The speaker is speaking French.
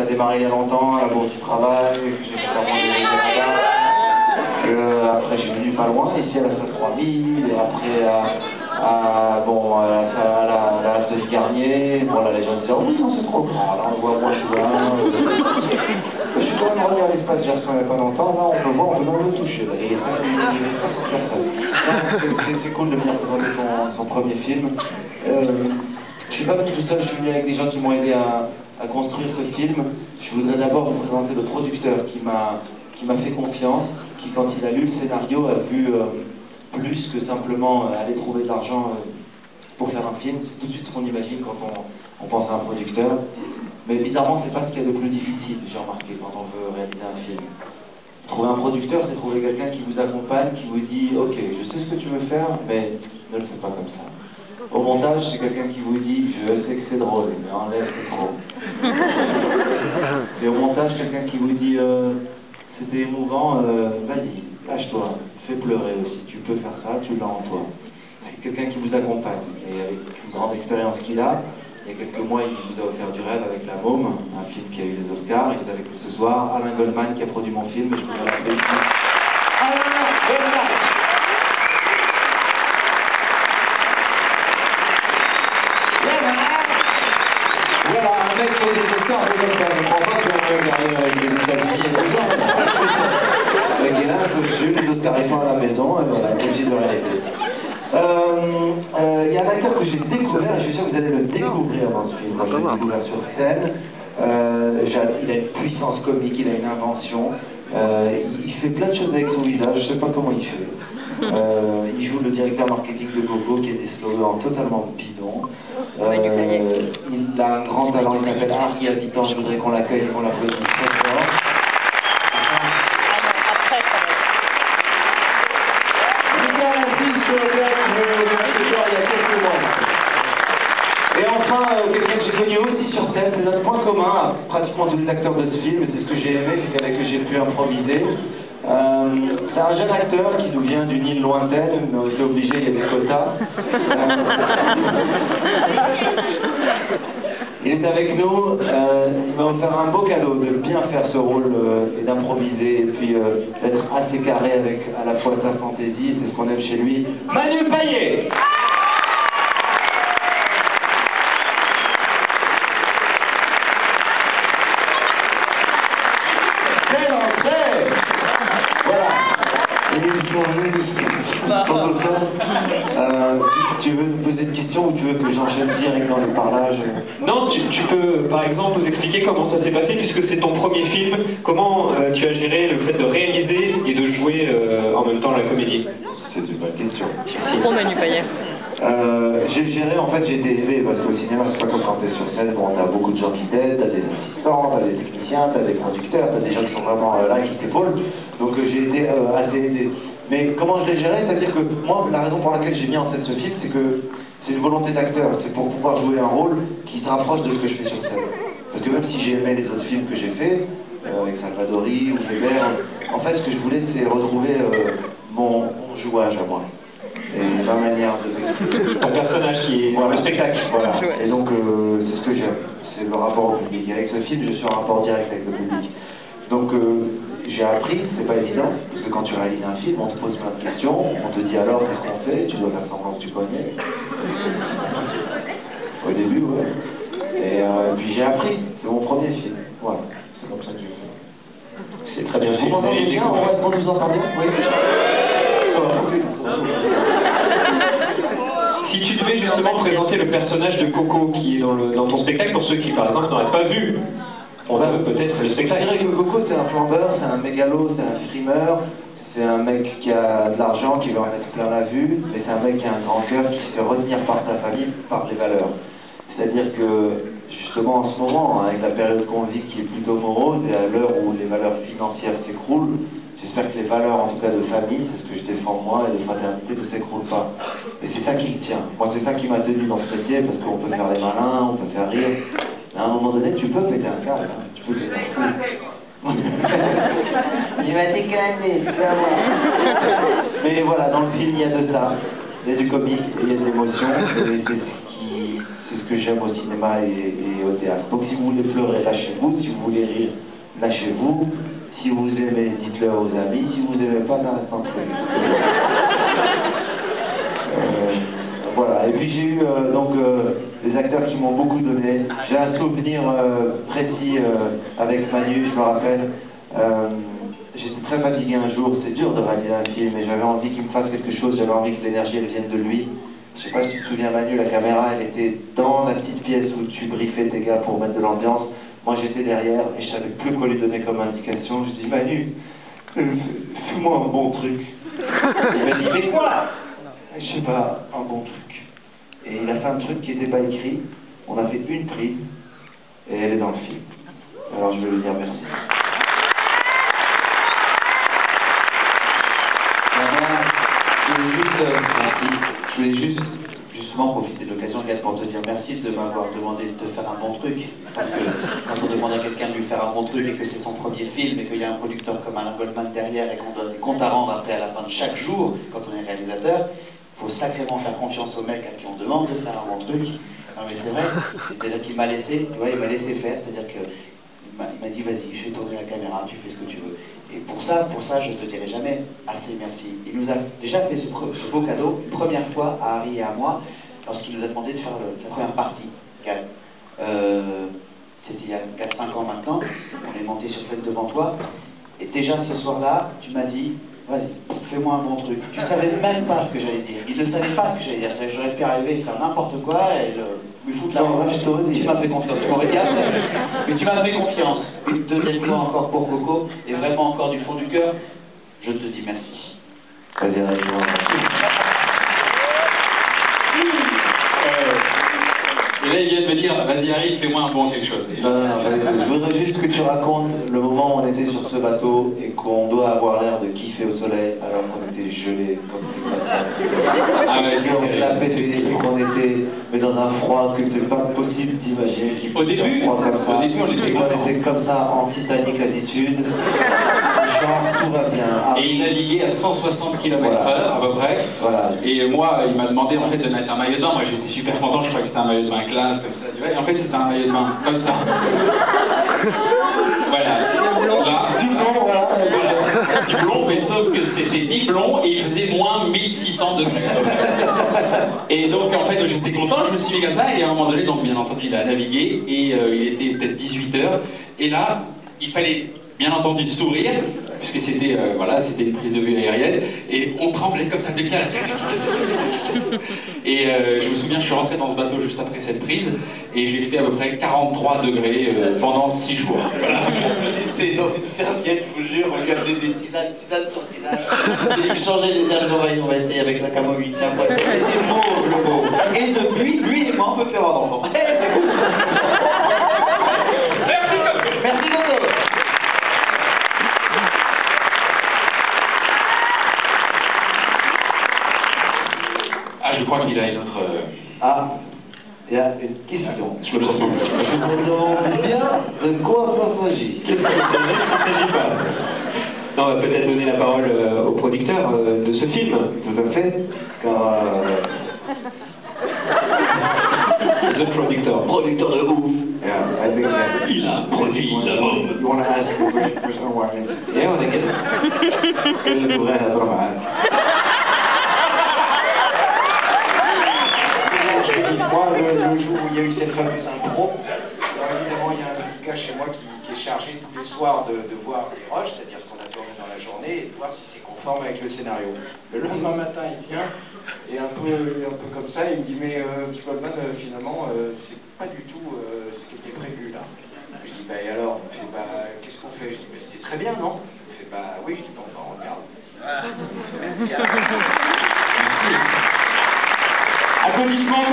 a démarré il y a longtemps, à la Bourse du Travail, que j'ai fait vraiment des Canada, après j'ai venu pas loin, ici à la Salle 3000, et après à la Halte du Garnier, bon là les gens disaient, oh oui, non, c'est trop grand, là on voit moins loin. Je suis quand même revenu à l'espace Gerson il n'y a pas longtemps, là on peut voir, on peut même le toucher, là, et ça, il y a 300 personnes. C'est cool de venir présenter son premier film. Je suis pas venu tout seul, je suis venu avec des gens qui m'ont aidé à construire ce film. Je voudrais d'abord vous présenter le producteur qui m'a fait confiance, qui quand il a lu le scénario a vu plus que simplement aller trouver de l'argent pour faire un film. C'est tout de suite ce qu'on imagine quand on pense à un producteur. Mais bizarrement, c'est pas ce qu'il y a de plus difficile, j'ai remarqué, quand on veut réaliser un film. Trouver un producteur, c'est trouver quelqu'un qui vous accompagne, qui vous dit « Ok, je sais ce que tu veux faire, mais ne le fais pas comme ça. » Au montage, c'est quelqu'un qui vous dit « Je sais que c'est drôle, mais enlève, c'est trop. » Et au montage, quelqu'un qui vous dit « C'était émouvant, vas-y, lâche-toi, fais pleurer aussi, tu peux faire ça, tu l'as en toi. » C'est quelqu'un qui vous accompagne, et avec une grande expérience qu'il a. Il y a quelques mois, il nous a offert du rêve avec La Môme, un film qui a eu les Oscars. Il est avec nous ce soir. Alain Goldman qui a produit mon film. Et je voudrais l'appeler ici. Alain Goldman. Voilà, un mec qui a des Oscars de Goldman. Je ne crois pas qu'on peut gagner avec les États-Unis et tout ça. Avec Alain, je suis les Oscars ils sont à la maison. Et voilà, obligé de réaliser. Il y a un acteur que j'ai découvert, et je suis sûr que vous allez le découvrir dans ce film. Moi, je l'ai découvert sur scène. Il a une puissance comique, il a une invention. Il fait plein de choses avec son visage, je ne sais pas comment il fait. Il joue le directeur marketing de Coco, qui a des slogans totalement bidons. Il a un grand talent, il s'appelle Harry Habitant, je voudrais qu'on l'accueille et qu'on l'applaudisse très fort. Et enfin, quelqu'un que j'ai connu aussi sur scène, c'est notre point commun à pratiquement tous les acteurs de ce film, et c'est ce que j'ai aimé, c'est qu'avec eux j'ai pu improviser. C'est un jeune acteur qui nous vient d'une île lointaine, mais on était obligé, il y a des quotas. Il est avec nous, il va nous faire un beau cadeau de bien faire ce rôle et d'improviser, et puis d'être assez carré avec à la fois sa fantaisie, c'est ce qu'on aime chez lui. Manu Payet! Tu veux me poser une question ou tu veux que j'enchaîne direct dans le parlage? Non, tu peux par exemple nous expliquer comment ça s'est passé puisque c'est ton premier film. Comment tu as géré le fait de réaliser et de jouer en même temps la comédie? C'est une bonne question. Pour Manu Payet. J'ai géré, en fait j'ai été aidé parce qu'au cinéma c'est pas comme quand t'es sur scène, bon t'as beaucoup de gens qui t'aident, t'as des assistants, t'as des techniciens, t'as des producteurs, t'as des gens qui sont vraiment là qui t'épaulent, donc j'ai été assez aidé. Mais comment je l'ai géré, c'est-à-dire que moi la raison pour laquelle j'ai mis en scène ce film c'est que c'est une volonté d'acteur, c'est pour pouvoir jouer un rôle qui se rapproche de ce que je fais sur scène. Parce que même si j'ai aimé les autres films que j'ai fait, avec Salvadori ou Weber, en fait ce que je voulais c'est retrouver mon jouage à moi. Et ma manière de... Ton personnage qui est voilà, le spectacle. Voilà. Et donc c'est ce que j'aime, c'est le rapport au public. Et avec ce film, je suis en rapport direct avec le public. Donc j'ai appris, c'est pas évident, parce que quand tu réalises un film, on te pose plein de questions, on te dit alors qu'est-ce qu'on fait, tu dois faire semblant que tu connais. Au début, ouais. Et puis j'ai appris, c'est mon premier film. Voilà, c'est comme ça que j'ai fait. C'est très bien fait. Vous m'entendez bien? On nous entend bien? Oui. Si tu devais justement présenter le personnage de Coco qui est dans ton spectacle, pour ceux qui par exemple n'auraient pas vu, on a peut-être le spectacle. C'est vrai que Coco c'est un flambeur, c'est un mégalo, c'est un frimeur, c'est un mec qui a de l'argent, qui veut en mettre plein la vue, mais c'est un mec qui a un grand cœur, qui se fait retenir par sa famille, par les valeurs. C'est-à-dire que justement en ce moment, avec la période qu'on vit qui est plutôt morose, et à l'heure où les valeurs financières s'écroulent, j'espère que les valeurs, en tout cas de famille, c'est ce que je défends moi, et de fraternité, ne s'écroulent pas. Et c'est ça qui me tient. Moi, c'est ça qui m'a tenu dans ce métier, parce qu'on peut faire les malins, on peut faire rire. Mais à un moment donné, tu peux péter un câble, hein. Tu peux péter un câble. Il m'a décalé, tu vas voir. Mais voilà, dans le film, il y a de ça. Il y a du comique, et il y a de l'émotion, et c'est ce que j'aime au cinéma et au théâtre. Donc si vous voulez pleurer, lâchez-vous. Si vous voulez rire, lâchez-vous. Si vous aimez, dites-le aux amis. Si vous n'aimez pas, ça reste entre vous. Voilà. Et puis j'ai eu des acteurs qui m'ont beaucoup donné. J'ai un souvenir précis avec Manu, je me rappelle. J'étais très fatigué un jour, c'est dur de réaliser un film, et j'avais envie qu'il me fasse quelque chose, j'avais envie que l'énergie elle vienne de lui. Je sais pas si tu te souviens Manu, la caméra elle était dans la petite pièce où tu briefais tes gars pour mettre de l'ambiance. Moi j'étais derrière et je savais plus quoi lui donner comme indication. Je dis Manu, fais-moi un bon truc. Il m'a dit mais quoi? Je sais pas, un bon truc. Et il a fait un truc qui n'était pas écrit, on a fait une prise et elle est dans le film. Alors je vais lui dire merci. Je voulais juste justement profiter de l'occasion, Gad, pour te dire merci de m'avoir demandé de te faire un bon truc. Parce que quand on demande à quelqu'un de lui faire un bon truc et que c'est son premier film et qu'il y a un producteur comme Alain Goldman derrière et qu'on donne des comptes à rendre après à la fin de chaque jour, quand on est réalisateur, il faut sacrément faire confiance au mec à qui on demande de faire un bon truc. Non mais c'est vrai, c'est-à-dire qu'il m'a laissé, tu vois, il m'a laissé faire, c'est-à-dire que il m'a dit vas-y, je vais tourner la caméra, tu fais ce que tu veux. Et pour ça, je ne te dirai jamais assez merci. Il nous a déjà fait ce beau cadeau une première fois à Harry et à moi, lorsqu'il nous a demandé de faire sa première partie. C'était il y a 4-5 ans maintenant, on est monté sur scène devant toi, et déjà ce soir-là, tu m'as dit, vas-y, fais-moi un bon truc. Tu ne savais même pas ce que j'allais dire, il ne savait pas ce que j'allais dire, j'aurais pu arriver et faire n'importe quoi, et lui foutre la honte. Tu m'as fait confiance, tu m'aurais dit après, mais tu m'as fait confiance. Une deuxième fois encore pour Coco, et vraiment encore du fond du cœur, je te dis merci. Et là, il vient de me dire, vas-y, Harry, fais-moi un bon quelque chose. Je voudrais juste que tu racontes le moment où on était sur ce bateau et qu'on doit avoir l'air de kiffer au soleil alors qu'on était gelés comme des patates. Ah ouais, on l'a pété et qu'on était mais dans un froid que c'est pas possible d'imaginer qu'il Au début, froid comme ça. on était comme ça en Titanic attitude. Genre tout va bien. Et il naviguait à 160 km/h à peu près. Voilà. Et moi, il m'a demandé en fait de mettre un maillot de bain. Moi j'étais super content, je croyais que c'était un maillot de bain classe, comme ça. Tu vois. Et en fait c'était un maillot de bain comme ça. Voilà. Là, Du blond, voilà. Du blond, mais sauf que c'était ni blond et il faisait moins 1600 degrés. Et donc en fait j'étais content, je me suis mis comme ça et à un moment donné, donc bien entendu il a navigué et il était peut-être 18h. Et là, il fallait bien entendu sourire, puisque c'était c'était une prise de vue aérienne, et on tremblait comme ça de classe. Et je me souviens, je suis rentré dans ce bateau juste après cette prise, et j'ai fait à peu près 43 degrés pendant 6 jours. Voilà. J'étais dans une serviette, je vous jure, regardez des tisanes sur tisanes. J'ai dû changer les airs d'oreille, on va essayer avec la camomille. C'était beau, le beau. Et depuis, lui et moi, on peut faire un enfant. Merci beaucoup. Je crois qu'il a une autre... Ah, il y a une question. Je me demande bien de quoi ça s'agit. Qu'est-ce qu'il s'agit pas? Non, on va peut-être donner la parole au producteur de ce film. Tout à fait, car... The producteur. Producteur de ouf. Yeah, I think that... Il a produit la bombe. You want to ask which one was it? Yeah, on est que je devrais être mal. Moi, le jour où il y a eu cette fameuse impro, alors évidemment, il y a un petit gars chez moi qui est chargé tous les soirs de voir les rushs, c'est-à-dire ce qu'on a tourné dans la journée, et de voir si c'est conforme avec le scénario. Le lendemain matin, il vient, et un peu comme ça, il me dit, mais petit Goldman, finalement, c'est pas du tout ce qui était prévu là. Je dis, bah et alors? Il fait, bah, qu'est-ce qu'on fait? Je dis, bah, c'est très bien, non? Il fait, bah oui, je dis, bon, on regarde. Applaudissements